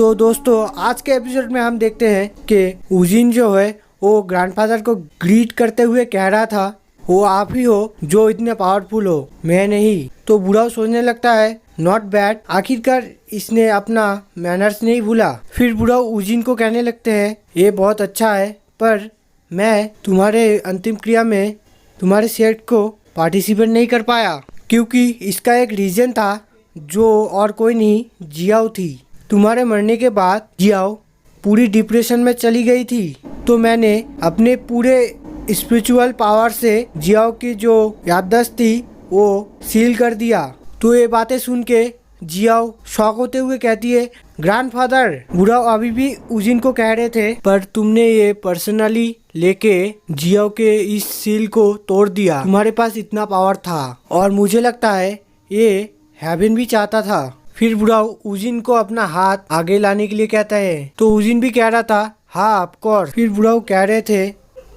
तो दोस्तों आज के एपिसोड में हम देखते हैं कि उजिन जो है वो ग्रैंडफादर को ग्रीट करते हुए कह रहा था, वो आप ही हो जो इतने पावरफुल हो, मैं नहीं। तो बुढ़ाओ सोचने लगता है नॉट बैड, आखिरकार इसने अपना मैनर्स नहीं भूला। फिर बुढ़ाओ उजिन को कहने लगते हैं ये बहुत अच्छा है, पर मैं तुम्हारे अंतिम क्रिया में तुम्हारे सेट को पार्टिसिपेट नहीं कर पाया, क्योंकि इसका एक रीज़न था जो और कोई नहीं, जियाओ थी। तुम्हारे मरने के बाद जियाओ पूरी डिप्रेशन में चली गई थी, तो मैंने अपने पूरे स्पिरिचुअल पावर से जियाओ की जो याददाश्त थी वो सील कर दिया। तो ये बातें सुन के जियाओ शॉक होते हुए कहती है ग्रैंडफादर। बुढ़ाओ अभी भी उजिन को कह रहे थे पर तुमने ये पर्सनली लेके जियाओ के इस सील को तोड़ दिया, तुम्हारे पास इतना पावर था और मुझे लगता है ये हेवन भी चाहता था। फिर बुढ़ाओ उजिन को अपना हाथ आगे लाने के लिए कहता है, तो उजिन भी कह रहा था हाँ ऑफ कोर्स। फिर बुढ़ाओ कह रहे थे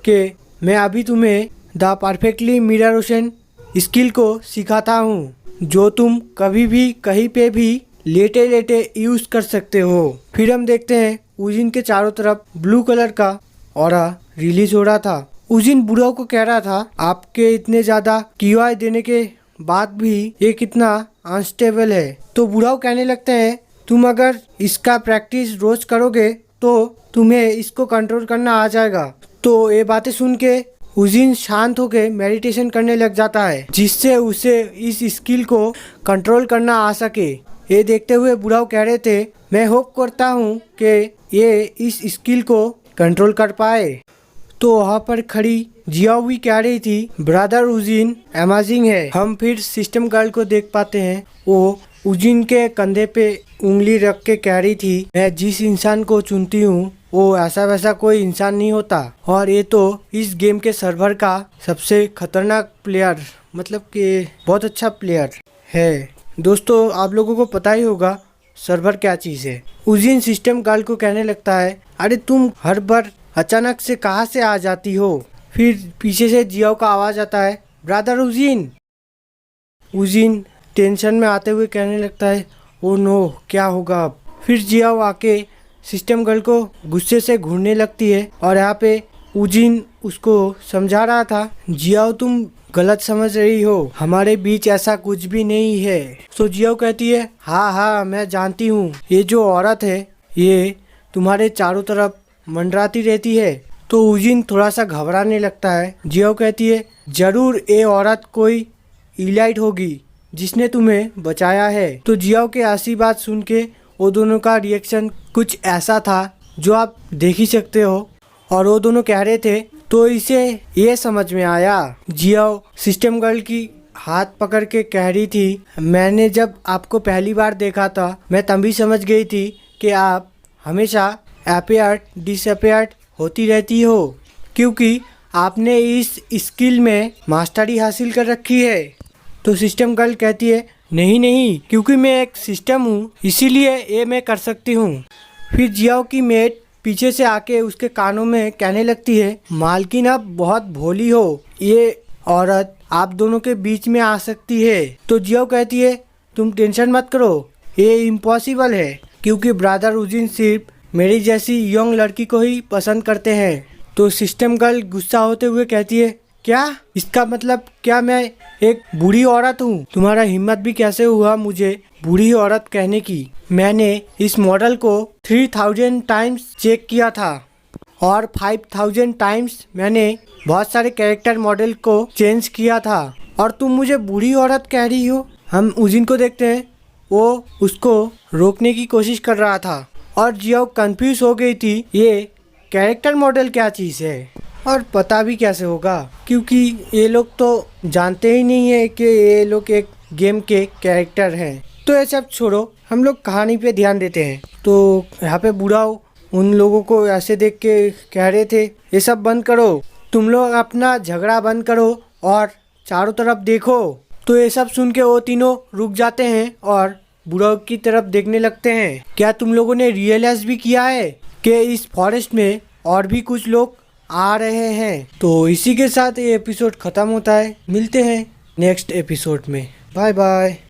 कि मैं अभी तुम्हें the perfectly mirror ocean skill को सिखाता हूँ, जो तुम कभी भी कहीं पे भी लेटे लेटे यूज कर सकते हो। फिर हम देखते हैं उजिन के चारों तरफ ब्लू कलर का ऑरा रिलीज हो रहा था। उजिन बुढ़ाओ को कह रहा था आपके इतने ज्यादा QI देने के बाद भी ये कितना अनस्टेबल है। तो बुढ़ाओ कहने लगते हैं तुम अगर इसका प्रैक्टिस रोज करोगे तो तुम्हें इसको कंट्रोल करना आ जाएगा। तो ये बातें सुन के उजिन शांत होकर मेडिटेशन करने लग जाता है, जिससे उसे इस स्किल को कंट्रोल करना आ सके। ये देखते हुए बुढ़ाओ कह रहे थे मैं होप करता हूँ कि ये इस स्किल को कंट्रोल कर पाए। तो वहाँ पर खड़ी जियाओ भी कह रही थी ब्रदर उजिन अमेजिंग है। हम फिर सिस्टम गर्ल को देख पाते हैं, वो उजिन के कंधे पे उंगली रख के कह रही थी मैं जिस इंसान को चुनती हूँ वो ऐसा वैसा कोई इंसान नहीं होता, और ये तो इस गेम के सर्वर का सबसे खतरनाक प्लेयर, मतलब कि बहुत अच्छा प्लेयर है। दोस्तों आप लोगों को पता ही होगा सर्वर क्या चीज़ है। उजिन सिस्टम गर्ल को कहने लगता है अरे तुम हर बार अचानक से कहाँ से आ जाती हो। फिर पीछे से जियाओ का आवाज़ आता है ब्रदर उजिन। उजिन टेंशन में आते हुए कहने लगता है ओ नो क्या होगा अब। फिर जियाओ आके सिस्टम गर्ल को गुस्से से घूरने लगती है, और यहाँ पे उजिन उसको समझा रहा था जियाओ तुम गलत समझ रही हो, हमारे बीच ऐसा कुछ भी नहीं है। तो जियाओ कहती है हाँ मैं जानती हूँ, ये जो औरत है ये तुम्हारे चारों तरफ मंडराती रहती है। तो उजिन थोड़ा सा घबराने लगता है। जियाओ कहती है जरूर ये औरत कोई इलाइट होगी जिसने तुम्हें बचाया है। तो जियाओ के ऐसी बात सुन के वो दोनों का रिएक्शन कुछ ऐसा था जो आप देख ही सकते हो, और वो दोनों कह रहे थे तो इसे ये समझ में आया। जियाओ सिस्टम गर्ल की हाथ पकड़ के कह रही थी मैंने जब आपको पहली बार देखा था मैं तभी समझ गई थी कि आप हमेशा अपीयर्ड डिसअपीयर्ड होती रहती हो, क्योंकि आपने इस स्किल में मास्टरी हासिल कर रखी है। तो सिस्टम गर्ल कहती है नहीं क्योंकि मैं एक सिस्टम हूँ इसीलिए ये मैं कर सकती हूँ। फिर जियाओ की मेट पीछे से आके उसके कानों में कहने लगती है मालकिन आप बहुत भोली हो, ये औरत आप दोनों के बीच में आ सकती है। तो जियाओ कहती है तुम टेंशन मत करो, ये इम्पॉसिबल है, क्योंकि ब्रदर उजिन सिर्फ मेरी जैसी यंग लड़की को ही पसंद करते हैं। तो सिस्टम गर्ल गुस्सा होते हुए कहती है क्या इसका मतलब क्या मैं एक बूढ़ी औरत हूँ? तुम्हारा हिम्मत भी कैसे हुआ मुझे बूढ़ी औरत कहने की? मैंने इस मॉडल को 3000 टाइम्स चेक किया था और 5000 टाइम्स मैंने बहुत सारे कैरेक्टर मॉडल को चेंज किया था, और तुम मुझे बूढ़ी औरत कह रही हो। हम उजिन को देखते हैं, वो उसको रोकने की कोशिश कर रहा था, और जियाओ कंफ्यूज हो गई थी ये कैरेक्टर मॉडल क्या चीज़ है, और पता भी कैसे होगा, क्योंकि ये लोग तो जानते ही नहीं है कि ये लोग एक गेम के कैरेक्टर हैं। तो ये सब छोड़ो, हम लोग कहानी पे ध्यान देते हैं। तो यहाँ पे बुढ़ाओ उन लोगों को ऐसे देख के कह रहे थे ये सब बंद करो, तुम लोग अपना झगड़ा बंद करो और चारों तरफ देखो। तो ये सब सुन के वो तीनों रुक जाते हैं और बुढ़ाओ की तरफ देखने लगते हैं। क्या तुम लोगों ने रियलाइज भी किया है कि इस फॉरेस्ट में और भी कुछ लोग आ रहे हैं? तो इसी के साथ ये एपिसोड ख़त्म होता है। मिलते हैं नेक्स्ट एपिसोड में। Bye bye.